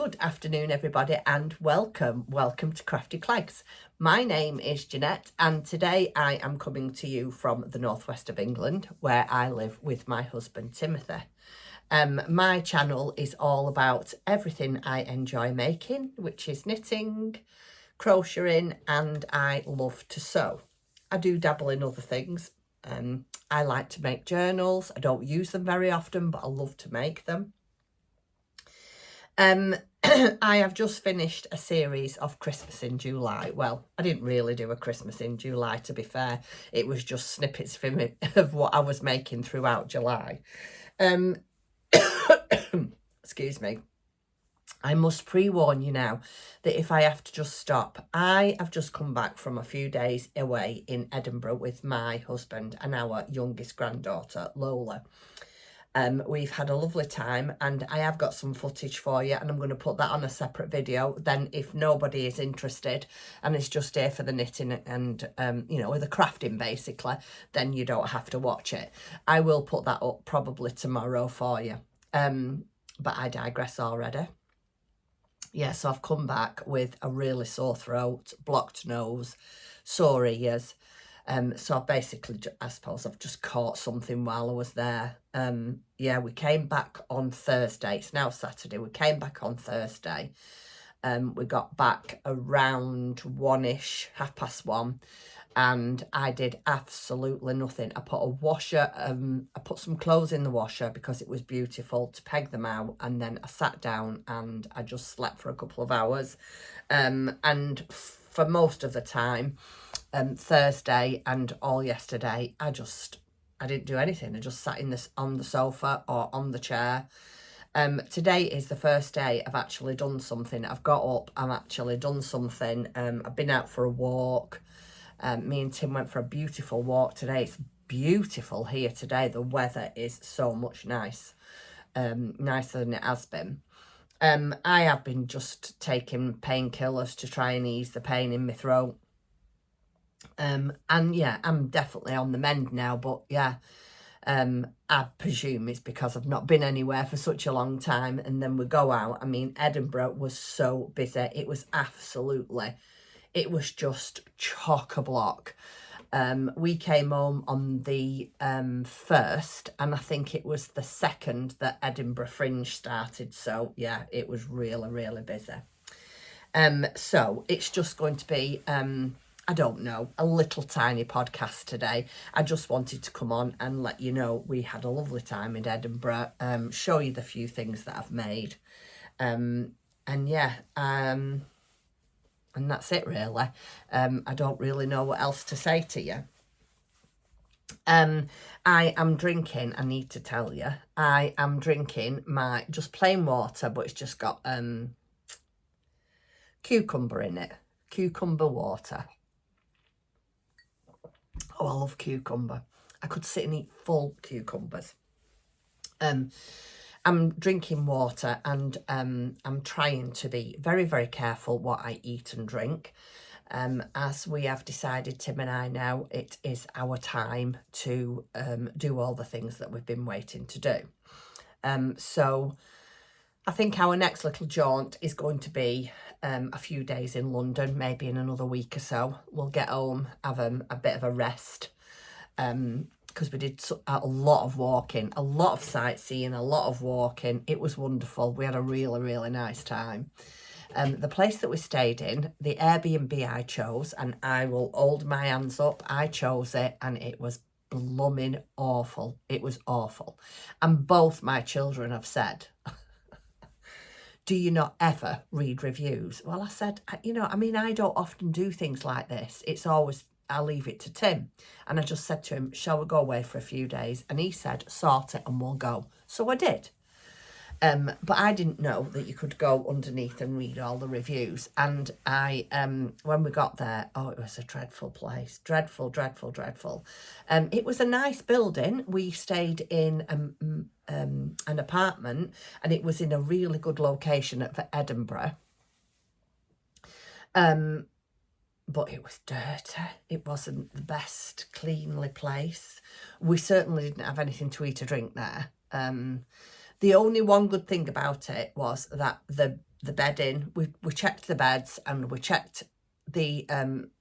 Good afternoon, everybody, and welcome to Crafty Clegs. My name is Jeanette, and today I am coming to you from the northwest of England, where I live with my husband Timothy. My channel is all about everything I enjoy making, which is knitting, crocheting, and I love to sew. I do dabble in other things. I like to make journals. I don't use them very often, but I love to make them. I have just finished a series of Christmas in July. Well, I didn't really do a Christmas in July, to be fair. It was just snippets of what I was making throughout July. Excuse me. I must pre-warn you now that if I have to just stop, I have just come back from a few days away in Edinburgh with my husband and our youngest granddaughter, Lola. We've had a lovely time, and I have got some footage for you, and I'm going to put that on a separate video. Then if nobody is interested and it's just here for the knitting and the crafting basically, then you don't have to watch it. I will put that up probably tomorrow for you, but I digress already. Yeah, so I've come back with a really sore throat, blocked nose, sore ears. So basically, I suppose I've just caught something while I was there. Yeah, we came back on Thursday. It's now Saturday. We came back on Thursday. We got back around 1ish, 1:30, and I did absolutely nothing. I put a washer, I put some clothes in the washer because it was beautiful to peg them out, and then I sat down and I just slept for a couple of hours. And for most of the time, Thursday and all yesterday, I didn't do anything. I just sat on the sofa or on the chair. Today is the first day I've actually done something. I've got up, I've actually done something. I've been out for a walk. Me and Tim went for a beautiful walk today. It's beautiful here today. The weather is so much nicer than it has been. I have been just taking painkillers to try and ease the pain in my throat. And yeah, I'm definitely on the mend now, but yeah, I presume it's because I've not been anywhere for such a long time. And then we go out. I mean, Edinburgh was so busy. It was just chock-a-block. We came home on the 1st, and I think it was the 2nd that Edinburgh Fringe started. So yeah, it was really, really busy. So it's just going to be, I don't know, a little tiny podcast today. I just wanted to come on and let you know we had a lovely time in Edinburgh, show you the few things that I've made. And yeah, and that's it really. I don't really know what else to say to you. I am drinking, I need to tell you, I am drinking my just plain water, but it's just got cucumber in it. Cucumber water. Oh, I love cucumber. I could sit and eat full cucumbers. I'm drinking water, and I'm trying to be very, very careful what I eat and drink. As we have decided, Tim and I, now it is our time to do all the things that we've been waiting to do. So I think our next little jaunt is going to be a few days in London, maybe in another week or so. We'll get home, have a bit of a rest, because we did a lot of walking, a lot of sightseeing, a lot of walking. It was wonderful. We had a really, really nice time. The place that we stayed in, the Airbnb I chose, and I will hold my hands up, I chose it, and it was blooming awful. It was awful. And both my children have said, do you not ever read reviews? Well, I said, I don't often do things like this. It's always, I'll leave it to Tim. And I just said to him, shall we go away for a few days? And he said, sort it and we'll go. So I did. But I didn't know that you could go underneath and read all the reviews. And I, when we got there, oh, it was a dreadful place. Dreadful, dreadful, dreadful. It was a nice building. We stayed in an apartment, and it was in a really good location for Edinburgh. But it was dirty. It wasn't the best cleanly place. We certainly didn't have anything to eat or drink there. The only one good thing about it was that the the bedding. We checked the beds and we checked the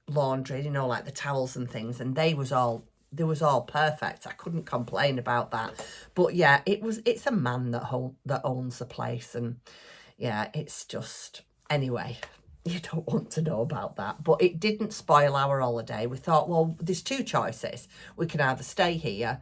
laundry, you know, like the towels and things, and they was all perfect. I couldn't complain about that. But yeah, it's a man that owns the place, and yeah, it's just, anyway, you don't want to know about that. But it didn't spoil our holiday. We thought, well, there's two choices. We can either stay here,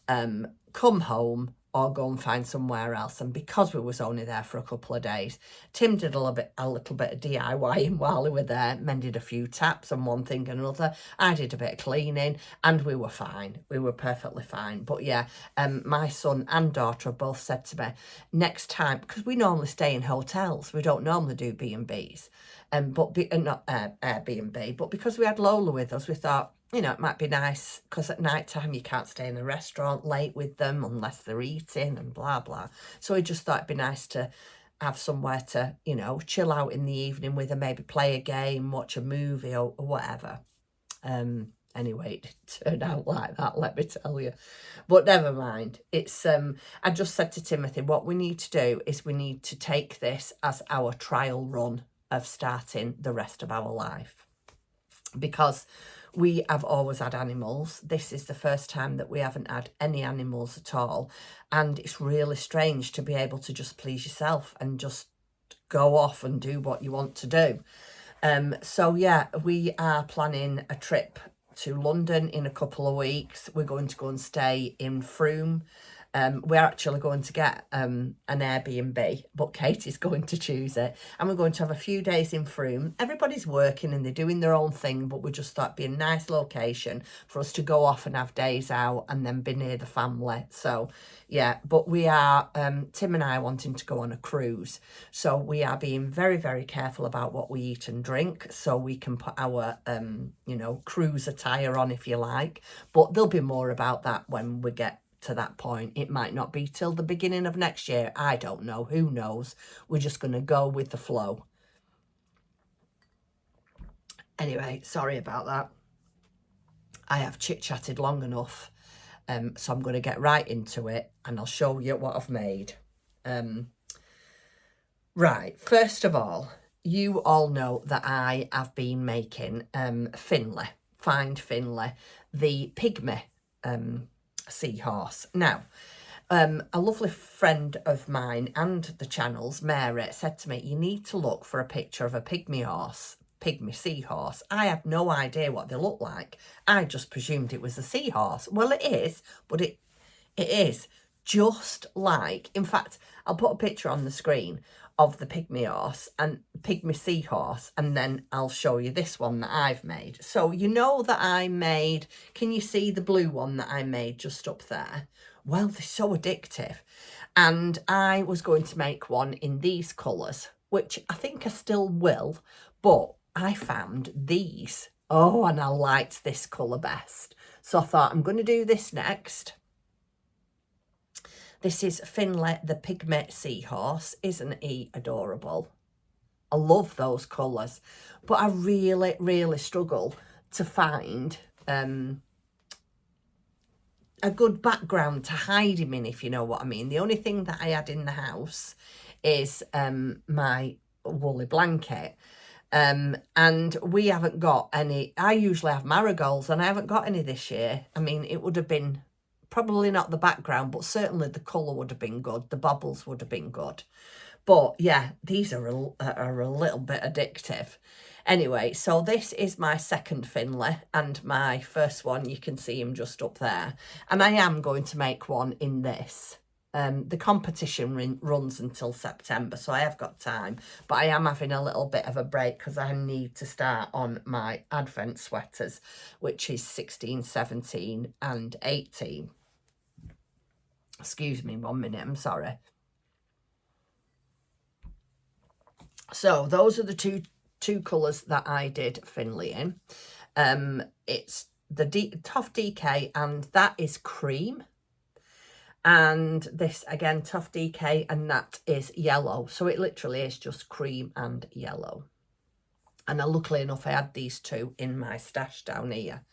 come home, or go and find somewhere else. And because we was only there for a couple of days, Tim did a little bit of DIYing while we were there, mended a few taps and one thing and another. I did a bit of cleaning, and we were fine. We were perfectly fine. But yeah, my son and daughter have both said to me, next time, because we normally stay in hotels, we don't normally do B&Bs, not Airbnb, but because we had Lola with us, we thought, you know, it might be nice, because at night time you can't stay in a restaurant late with them unless they're eating and blah, blah. So we just thought it'd be nice to have somewhere to, you know, chill out in the evening with them, maybe play a game, watch a movie or whatever. Anyway, it turned out like that, let me tell you. But never mind. It's I just said to Timothy, what we need to do is we need to take this as our trial run of starting the rest of our life. Because we have always had animals. This is the first time that we haven't had any animals at all. And it's really strange to be able to just please yourself and just go off and do what you want to do. So yeah, we are planning a trip to London in a couple of weeks. We're going to go and stay in Frome. We're actually going to get an Airbnb, but Katie's going to choose it. And we're going to have a few days in Frome. Everybody's working and they're doing their own thing, but we just thought it'd be a nice location for us to go off and have days out and then be near the family. So yeah, but we are, Tim and I, wanting to go on a cruise. So we are being very, very careful about what we eat and drink, so we can put our, you know, cruise attire on, if you like. But there'll be more about that when we get to that point. It might not be till the beginning of next year. I don't know. Who knows? We're just going to go with the flow. Anyway, sorry about that. I have chit-chatted long enough. So I'm going to get right into it and I'll show you what I've made. Right, first of all, you all know that I have been making Finley, Find Finley, the pygmy seahorse. Now, a lovely friend of mine and the channel's, Mary, said to me, you need to look for a picture of a pygmy seahorse. I had no idea what they looked like. I just presumed it was a seahorse. Well, it is, but it is just like, in fact, I'll put a picture on the screen of the pygmy seahorse, and then I'll show you this one that I've made. So you know that I made, can you see the blue one that I made just up there? Well, they're so addictive. And I was going to make one in these colours, which I think I still will, but I found these. Oh, and I liked this colour best. So I thought, I'm going to do this next. This is Finley, the pygmy seahorse. Isn't he adorable? I love those colours, but I really, really struggle to find a good background to hide him in, if you know what I mean. The only thing that I had in the house is my woolly blanket. And we haven't got any. I usually have marigolds and I haven't got any this year. I mean, it would have been probably not the background, but certainly the colour would have been good. The bubbles would have been good. But yeah, these are a little bit addictive. Anyway, so this is my second Finley, and my first one, you can see him just up there. And I am going to make one in this. The competition runs until September, so I have got time. But I am having a little bit of a break because I need to start on my Advent sweaters, which is 16, 17 and 18. Excuse me 1 minute, I'm sorry. So those are the two colours that I did Finley in. It's the Tough DK, and that is cream. And this, again, Tough DK, and that is yellow. So it literally is just cream and yellow. And luckily enough, I had these two in my stash down here.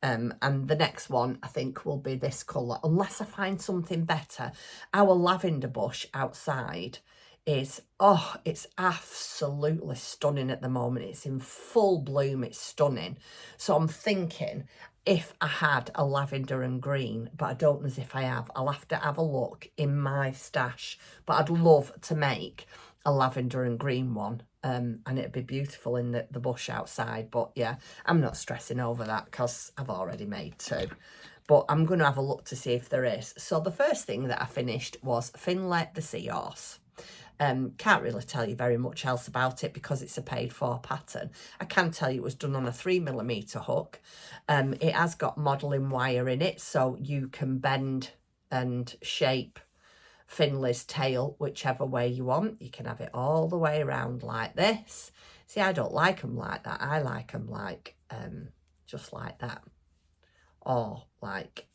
And the next one, I think, will be this colour, unless I find something better. Our lavender bush outside is, oh, it's absolutely stunning at the moment. It's in full bloom. It's stunning. So I'm thinking if I had a lavender and green, but I don't know as if I have. I'll have to have a look in my stash. But I'd love to make a lavender and green one. And it'd be beautiful in the bush outside. But yeah, I'm not stressing over that because I've already made two. But I'm going to have a look to see if there is. So the first thing that I finished was Finley the seahorse. Can't really tell you very much else about it because it's a paid for pattern. I can tell you it was done on a 3mm hook. It has got modelling wire in it, so you can bend and shape Finley's tail whichever way you want. You can have it all the way around like this. See, I don't like them like that. I like them like just like that. Or like,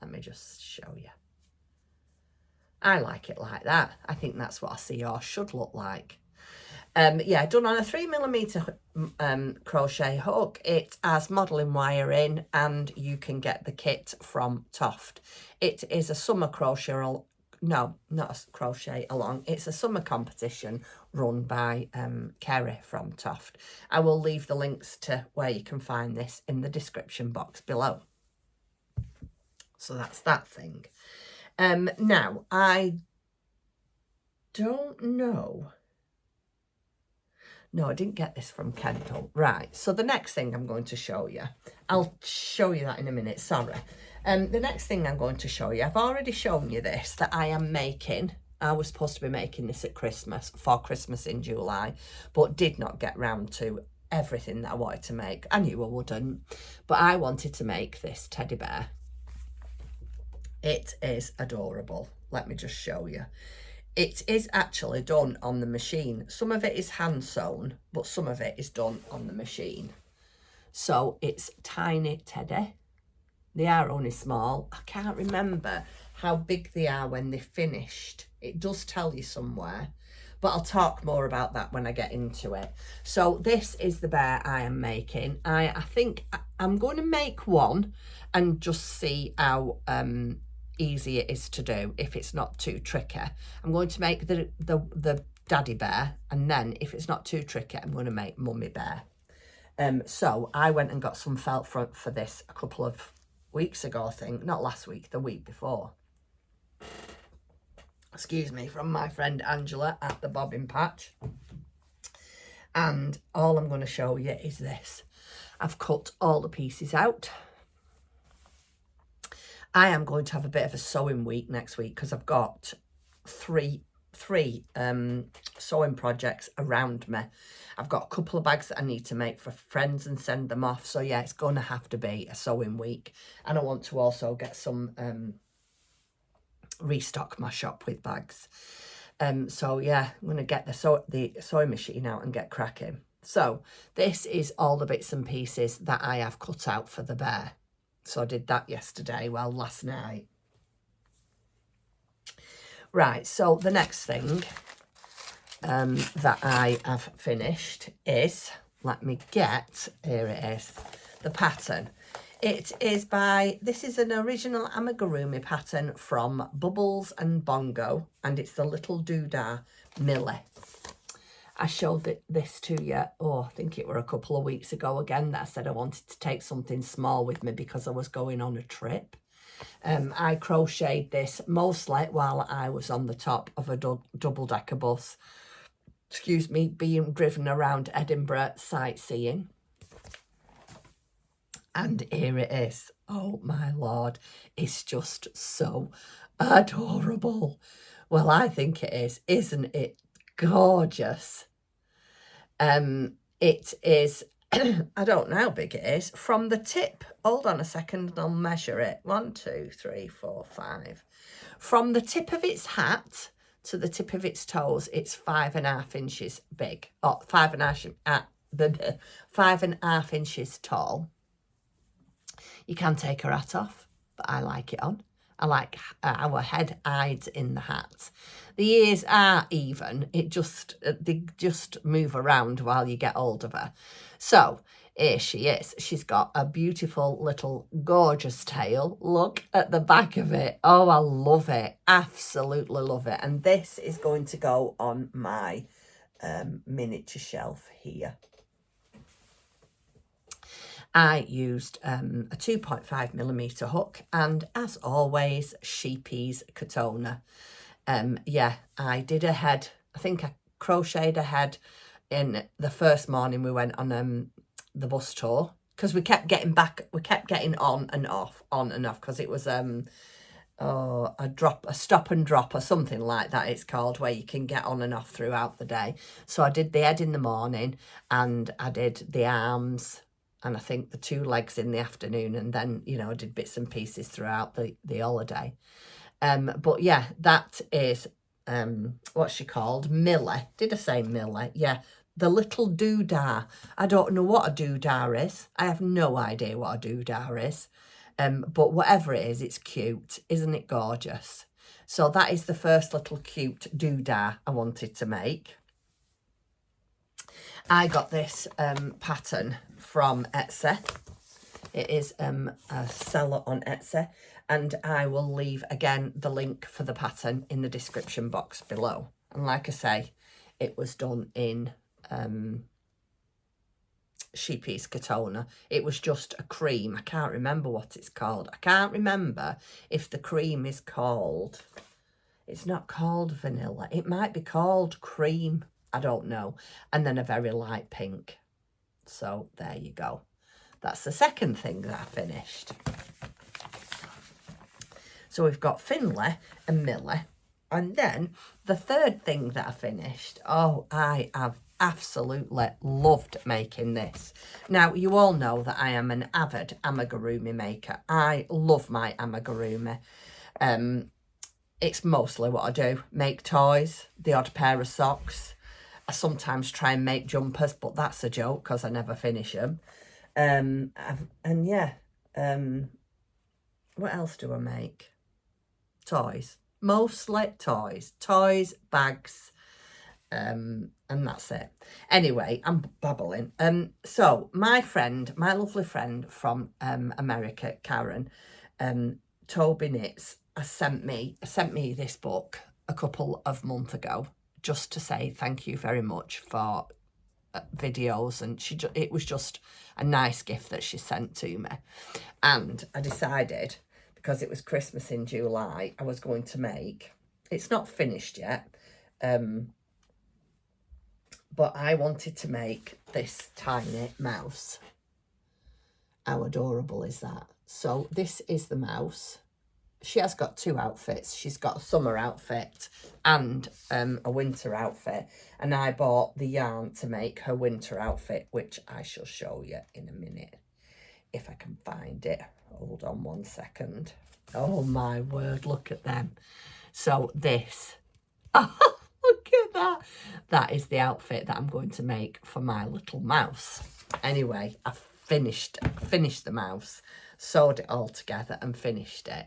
let me just show you. I like it like that. I think that's what a seahorse should look like. Yeah, done on a 3mm crochet hook. It has modelling wire in, and you can get the kit from Toft. It is a summer crochet, no, not a crochet along. It's a summer competition run by Kerry from Toft. I will leave the links to where you can find this in the description box below. So that's that thing. Now, I don't know. No, I didn't get this from Kendall. Right, so the next thing I'm going to show you, I'll show you that in a minute, sorry. The next thing I'm going to show you, I've already shown you this, that I am making. I was supposed to be making this at Christmas, for Christmas in July, but did not get round to everything that I wanted to make. I knew I wouldn't, but I wanted to make this teddy bear. It is adorable. Let me just show you. It is actually done on the machine. Some of it is hand sewn, but some of it is done on the machine. So it's tiny teddy. They are only small. I can't remember how big they are when they're finished. It does tell you somewhere, but I'll talk more about that when I get into it. So this is the bear I am making. I think I'm going to make one and just see how easy it is to do if it's not too tricky. I'm going to make the daddy bear, and then if it's not too tricky, I'm going to make mummy bear. So I went and got some felt for this a couple of weeks ago, I think. Not last week, the week before. Excuse me, from my friend Angela at the Bobbin Patch. And all I'm going to show you is this. I've cut all the pieces out. I am going to have a bit of a sewing week next week because I've got three sewing projects around me. I've got a couple of bags that I need to make for friends and send them off. So yeah, it's going to have to be a sewing week. And I want to also get some, restock my shop with bags. So yeah, I'm going to get the sewing machine out and get cracking. So this is all the bits and pieces that I have cut out for the bear. So I did that yesterday, well, last night. Right, so the next thing that I have finished is, let me get, here it is, the pattern. It is this is an original amigurumi pattern from Bubbles and Bongo, and it's the little doodah Millie. I showed this to you, I think it were a couple of weeks ago again, that I said I wanted to take something small with me because I was going on a trip. I crocheted this mostly while I was on the top of a double-decker bus, excuse me, being driven around Edinburgh sightseeing. And here it is. Oh my Lord, it's just so adorable. Well, I think it is. Isn't it gorgeous? It is, I don't know how big it is, from the tip. Hold on a second, I'll measure it. 1, 2, 3, 4, 5. From the tip of its hat to the tip of its toes, it's 5.5 inches big. Oh, 5.5 inches tall. You can take her hat off, but I like it on. I like our head hides in the hat. The ears are even. They just move around while you get hold of her. So Here she is. She's got a beautiful little gorgeous tail. Look at the back of it. Oh, I love it. Absolutely love it. And this is going to go on my miniature shelf here. I used a 2.5mm hook, and as always, Sheepy's Katona. Yeah, I did a head. I think I crocheted a head in the first morning we went on the bus tour, because we kept getting on and off because it was a stop and drop or something like that it's called, where you can get on and off throughout the day. So I did the head in the morning, and I did the arms, and I think the 2 legs in the afternoon, and then, you know, I did bits and pieces throughout the holiday. But yeah, that is what's she called? Millie. Did I say Millie? Yeah. The little doodah. I don't know what a doodah is. I have no idea what a doodah is. But whatever it is, it's cute. Isn't it gorgeous? So that is the first little cute doodah I wanted to make. I got this pattern from Etsy. It is a seller on Etsy, and I will leave again the link for the pattern in the description box below. And like I say, it was done in Sheepy's Katona. It was just a cream. I can't remember what it's called. I can't remember if the cream is called, it's not called vanilla. It might be called cream. I don't know. And then a very light pink. So there you go. That's the second thing that I finished. So we've got Finley and Millie. And then the third thing that I finished. Oh, I have absolutely loved making this. Now, you all know that I am an avid amigurumi maker. I love my amigurumi. It's mostly what I do. Make toys, the odd pair of socks. I sometimes try and make jumpers, but that's a joke because I never finish them. And yeah, what else do I make? Toys. Mostly toys. Toys, bags, and that's it. Anyway, I'm babbling. So my lovely friend from America, Karen, Toby Knits, sent me this book a couple of months ago, just to say thank you very much for videos, and it was just a nice gift that she sent to me. And I decided, because it was Christmas in July, I was going to make, it's not finished yet, but I wanted to make this tiny mouse. How adorable is that? So this is the mouse. She has got 2 outfits. She's got a summer outfit and a winter outfit. And I bought the yarn to make her winter outfit, which I shall show you in a minute, if I can find it. Hold on 1 second. Oh, my word, look at them. So this, oh, look at that. That is the outfit that I'm going to make for my little mouse. Anyway, I finished the mouse, sewed it all together and finished it.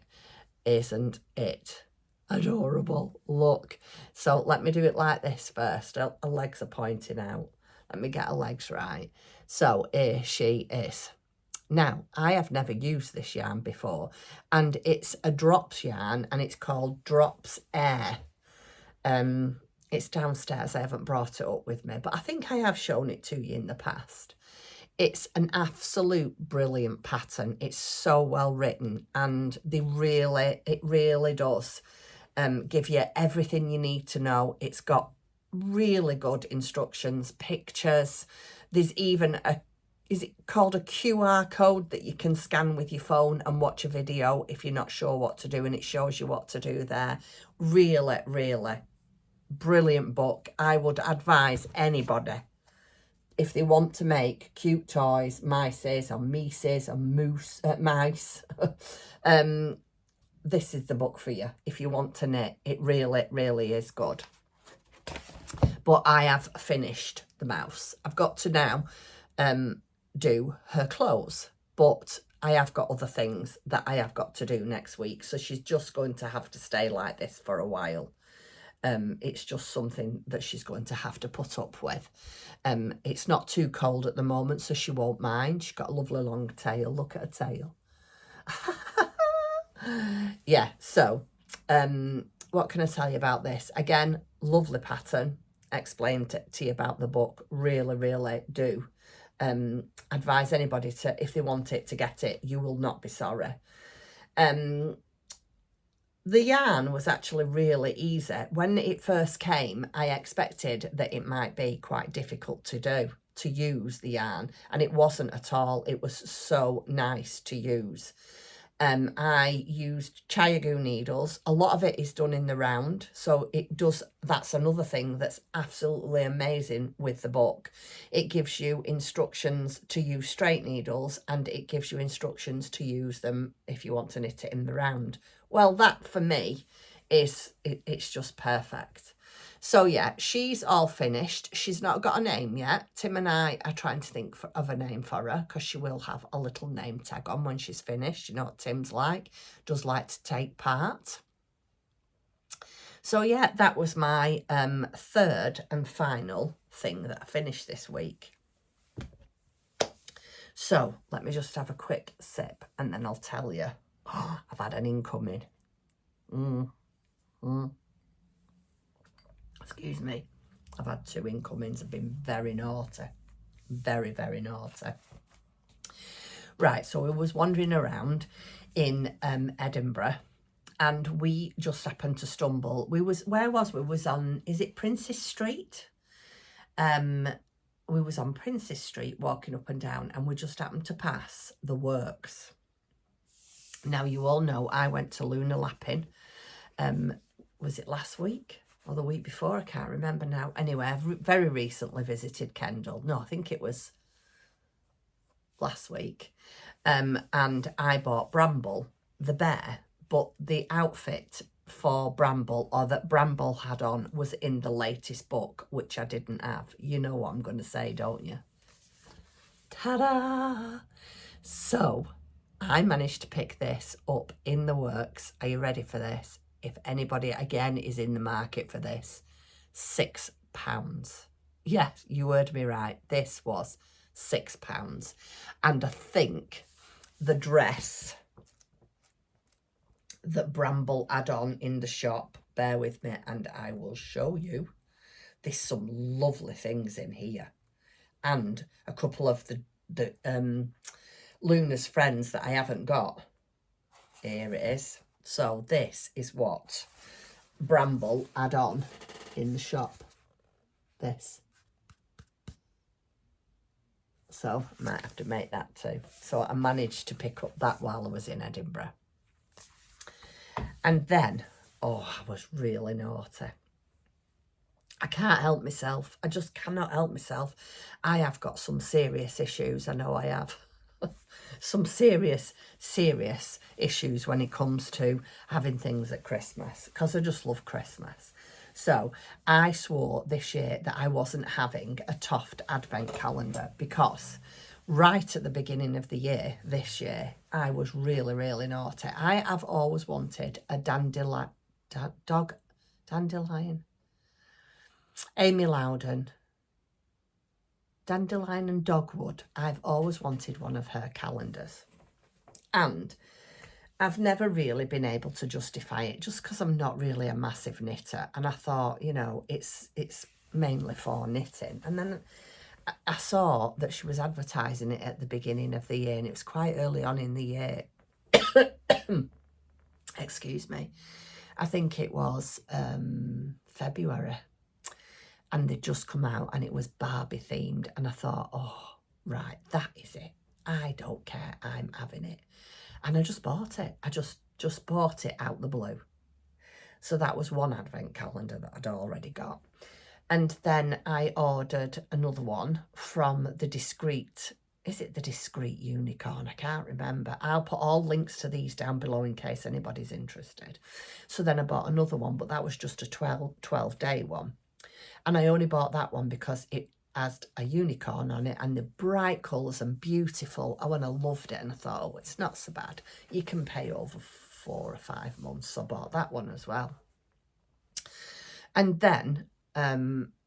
Isn't it adorable? Look. So let me do it like this first. Her legs are pointing out. Let me get her legs right. So here she is. Now, I have never used this yarn before, and it's a drops yarn, and it's called Drops Air. It's downstairs. I haven't brought it up with me, but I think I have shown it to you in the past. It's an absolute brilliant pattern. It's so well written, and it really does give you everything you need to know. It's got really good instructions, pictures. There's even is it called a QR code that you can scan with your phone and watch a video if you're not sure what to do, and it shows you what to do there. Really, really brilliant book. I would advise anybody, if they want to make cute toys, mices or mice or mice, this is the book for you. If you want to knit, it really, really is good. But I have finished the mouse. I've got to now do her clothes, but I have got other things that I have got to do next week. So she's just going to have to stay like this for a while. It's just something that she's going to have to put up with. It's not too cold at the moment, so she won't mind. She's got a lovely long tail. Look at her tail. Yeah, so what can I tell you about this? Again, lovely pattern. Explained to you about the book. Really, really do advise anybody to, if they want it, to get it. You will not be sorry. The yarn was actually really easy. When it first came, I expected that it might be quite difficult to use the yarn, and it wasn't at all. It was so nice to use. I used Chiagoo needles. A lot of it is done in the round, so that's another thing that's absolutely amazing with the book. It gives you instructions to use straight needles, and it gives you instructions to use them if you want to knit it in the round. Well, that for me it's just perfect. So yeah, she's all finished. She's not got a name yet. Tim and I are trying to think of a name for her, because she will have a little name tag on when she's finished. You know what Tim's like, does like to take part. So yeah, that was my third and final thing that I finished this week. So let me just have a quick sip and then I'll tell you. Oh, I've had an incoming. Excuse me. I've had 2 incomings. I've been very naughty. Very, very naughty. Right, so we was wandering around in Edinburgh, and we just happened to stumble. We was on, is it Princess Street? We was on Princess Street walking up and down, and we just happened to pass the works. Now, you all know I went to Lunar Lapping. Was it last week or the week before? I can't remember now. Anyway, I've very recently visited Kendal. No, I think it was last week. And I bought Bramble, the bear, but the outfit for Bramble, or that Bramble had on, was in the latest book, which I didn't have. You know what I'm going to say, don't you? Ta-da! So I managed to pick this up in the works. Are you ready for this? If anybody, again, is in the market for this, £6. Yes, you heard me right. This was £6. And I think the dress that Bramble had on in the shop, bear with me and I will show you. There's some lovely things in here. And a couple of the Luna's friends that I haven't got. Here it is. So this is what Bramble had on in the shop. This. So I might have to make that too. So I managed to pick up that while I was in Edinburgh. And then, oh, I was really naughty. I can't help myself. I just cannot help myself. I have got some serious issues. I know I have. Some serious issues when it comes to having things at Christmas, because I just love Christmas. So I swore this year that I wasn't having a Toft advent calendar, because right at the beginning of the year, this year, I was really, really naughty. I have always wanted a dandelion. Amy Loudon. Dandelion and Dogwood. I've always wanted one of her calendars. And I've never really been able to justify it, just because I'm not really a massive knitter. And I thought, you know, it's mainly for knitting. And then I saw that she was advertising it at the beginning of the year, and it was quite early on in the year. Excuse me. I think it was February. And they'd just come out and it was Barbie themed. And I thought, oh, right, that is it. I don't care. I'm having it. And I just bought it. I just bought it out the blue. So that was one advent calendar that I'd already got. And then I ordered another one from the Discrete. Is it the Discrete Unicorn? I can't remember. I'll put all links to these down below in case anybody's interested. So then I bought another one, but that was just a 12-day one. And I only bought that one because it has a unicorn on it and the bright colours and beautiful. Oh, and I loved it. And I thought, oh, it's not so bad. You can pay over 4 or 5 months. So I bought that one as well. And then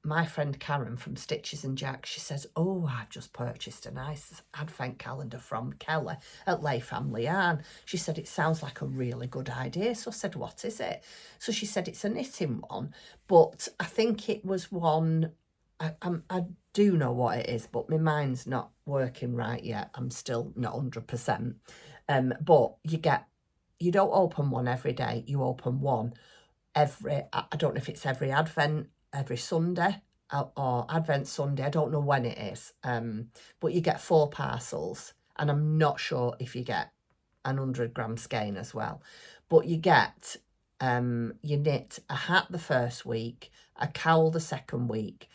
my friend Karen from Stitches and Jacks, she says, oh, I've just purchased a nice advent calendar from Kelly at Layfamilyyarns. She said, it sounds like a really good idea. So I said, what is it? So she said, it's a knitting one, but I think it was one, I do know what it is, but my mind's not working right yet. I'm still not 100%. But you don't open one every day. You open one every, I don't know if it's every Advent, every Sunday, or Advent Sunday. I don't know when it is. But you get 4 parcels, and I'm not sure if you get an 100-gram skein as well. But you get, you knit a hat the first week, a cowl the second week,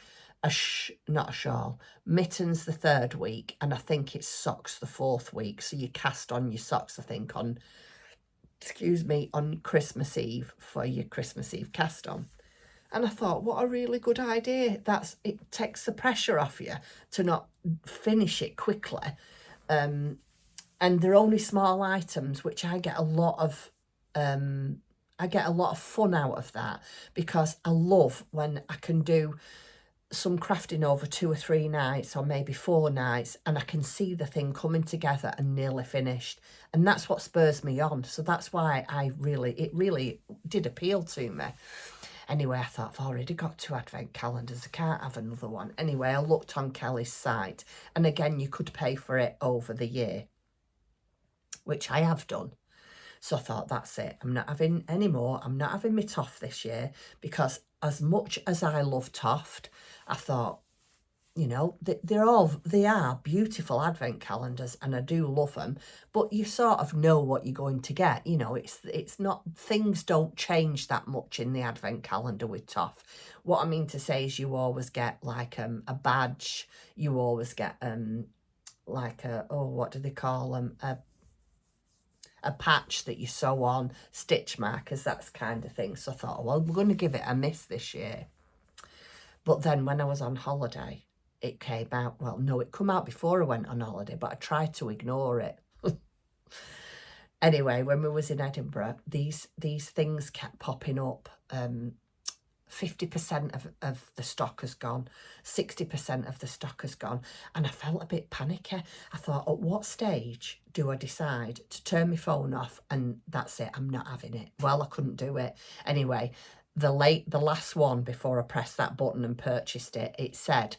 not a shawl, mittens the third week, and I think it's socks the 4th week. So you cast on your socks, I think, on, excuse me, on Christmas Eve for your Christmas Eve cast on. And I thought, what a really good idea. It takes the pressure off you to not finish it quickly. And they're only small items, which I get a lot of fun out of that, because I love when I can do some crafting over 2 or 3 nights, or maybe 4 nights, and I can see the thing coming together and nearly finished, and that's what spurs me on. So that's why it really did appeal to me. Anyway, I thought, I've already got 2 advent calendars, I can't have another one. Anyway, I looked on Kelly's site, and again, you could pay for it over the year, which I have done. So I thought, that's it, I'm not having any more. I'm not having my Toft this year, because as much as I love Toft, I thought, you know, they are beautiful advent calendars, and I do love them, but you sort of know what you're going to get. You know, it's not, things don't change that much in the advent calendar with Toft. What I mean to say is, you always get like a badge, you always get like a, oh, what do they call them, a patch that you sew on, stitch markers, that kind of thing. So I thought, well, we're going to give it a miss this year. But then when I was on holiday, it came out, well, no, it come out before I went on holiday, but I tried to ignore it. Anyway, when we was in Edinburgh, these things kept popping up. 50% of the stock has gone, 60% of the stock has gone, and I felt a bit panicky. I thought, at what stage do I decide to turn my phone off and that's it, I'm not having it? Well, I couldn't do it. Anyway, the last one before I pressed that button and purchased it, it said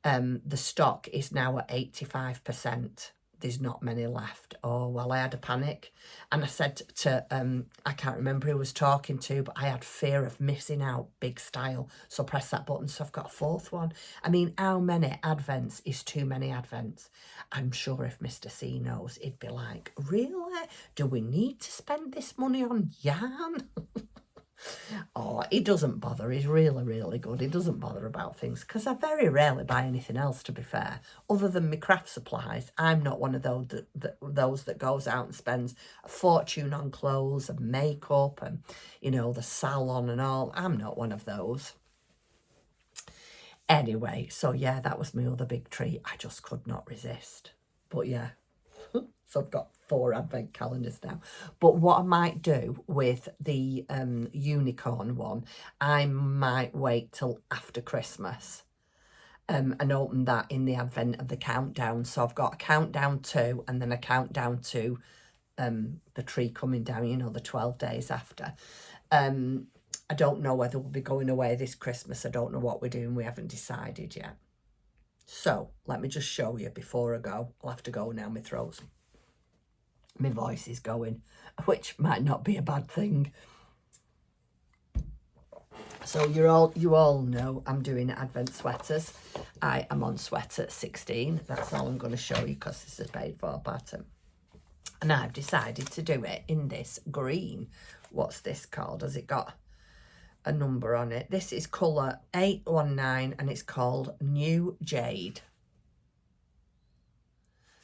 the stock is now at 85%. There's not many left. Oh, well, I had a panic. And I said to, I can't remember who I was talking to, but I had fear of missing out big style. So I pressed that button, so I've got a 4th one. I mean, how many advents is too many advents? I'm sure if Mr. C knows, he'd be like, really? Do we need to spend this money on yarn? Oh, he doesn't bother. He's really, really good. He doesn't bother about things, because I very rarely buy anything else, to be fair, other than my craft supplies. I'm not one of those that goes out and spends a fortune on clothes and makeup and, you know, the salon and all. I'm not one of those. Anyway, so yeah, that was my other big treat. I just could not resist. But yeah, so I've got 4 advent calendars now. But what I might do with the unicorn one, I might wait till after Christmas and open that in the advent of the countdown. So I've got a countdown to, and then a countdown to the tree coming down, you know, the 12 days after. I don't know whether we'll be going away this Christmas. I don't know what we're doing. We haven't decided yet. So let me just show you before I go. I'll have to go now. My voice is going, which might not be a bad thing. So you all know I'm doing advent sweaters. I am on sweater 16. That's all I'm going to show you, because this is a paid for pattern. And I've decided to do it in this green. What's this called? Has it got a number on it? This is colour 819, and it's called New Jade.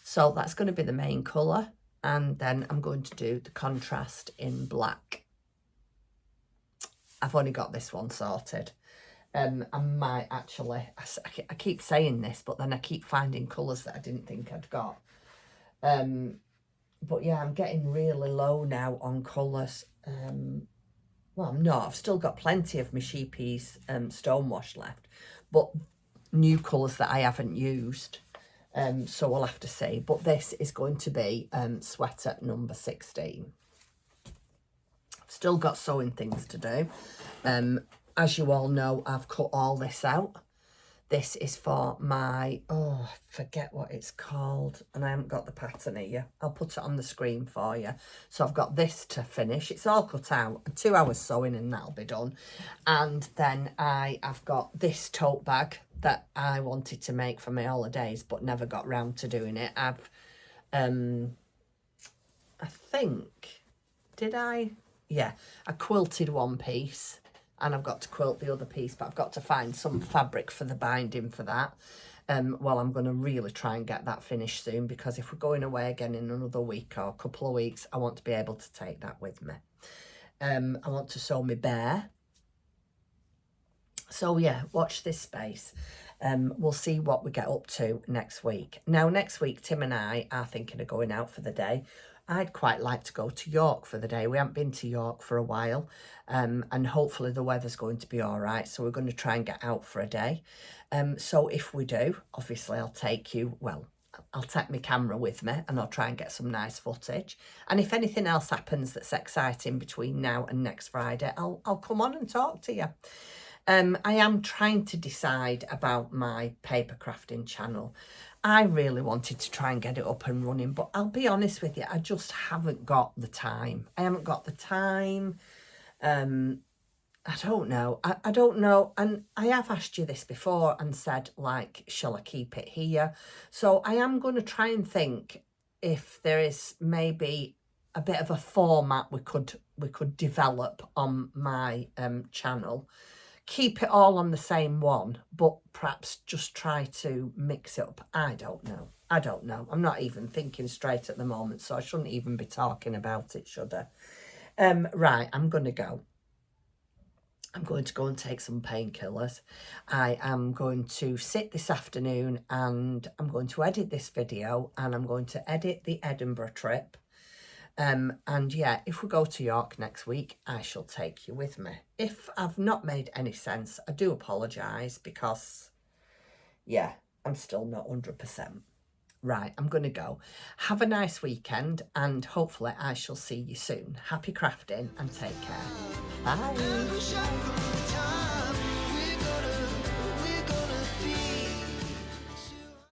So that's going to be the main colour. And then I'm going to do the contrast in black. I've only got this one sorted. I might actually, I keep saying this, but then I keep finding colours that I didn't think I'd got. But yeah, I'm getting really low now on colours. well, I'm not. I've still got plenty of my sheepies stonewash left, but new colours that I haven't used. So we'll have to see. But this is going to be sweater number 16. I've still got sewing things to do. As you all know, I've cut all this out. This is for my, oh, I forget what it's called, and I haven't got the pattern here. I'll put it on the screen for you. So I've got this to finish. It's all cut out, 2 hours sewing and that'll be done. And then I've got this tote bag that I wanted to make for my holidays, but never got round to doing it. I think, did I? Yeah, I quilted one piece. And I've got to quilt the other piece, but I've got to find some fabric for the binding for that. Well, I'm going to really try and get that finished soon, because if we're going away again in another week or a couple of weeks, I want to be able to take that with me. I want to sew my bear. So yeah, watch this space. We'll see what we get up to next week. Now, next week, Tim and I are thinking of going out for the day. I'd quite like to go to York for the day. We haven't been to York for a while, and hopefully the weather's going to be all right. So we're going to try and get out for a day. So if we do, obviously I'll take you, well, I'll take my camera with me and I'll try and get some nice footage. And if anything else happens that's exciting between now and next Friday, I'll come on and talk to you. I am trying to decide about my paper crafting channel. I really wanted to try and get it up and running, but I'll be honest with you, I just haven't got the time. I haven't got the time. I don't know. I don't know. And I have asked you this before and said, like, shall I keep it here? So I am going to try and think if there is maybe a bit of a format we could develop on my channel. Keep it all on the same one, but perhaps just try to mix it up. I don't know. I don't know. I'm not even thinking straight at the moment, so I shouldn't even be talking about it, should I? Right, I'm going to go. I'm going to go and take some painkillers. I am going to sit this afternoon and I'm going to edit this video, and I'm going to edit the Edinburgh trip. And yeah, if we go to York next week, I shall take you with me. If I've not made any sense, I do apologise, because, yeah, I'm still not 100%. Right, I'm going to go. Have a nice weekend, and hopefully I shall see you soon. Happy crafting and take care. Bye.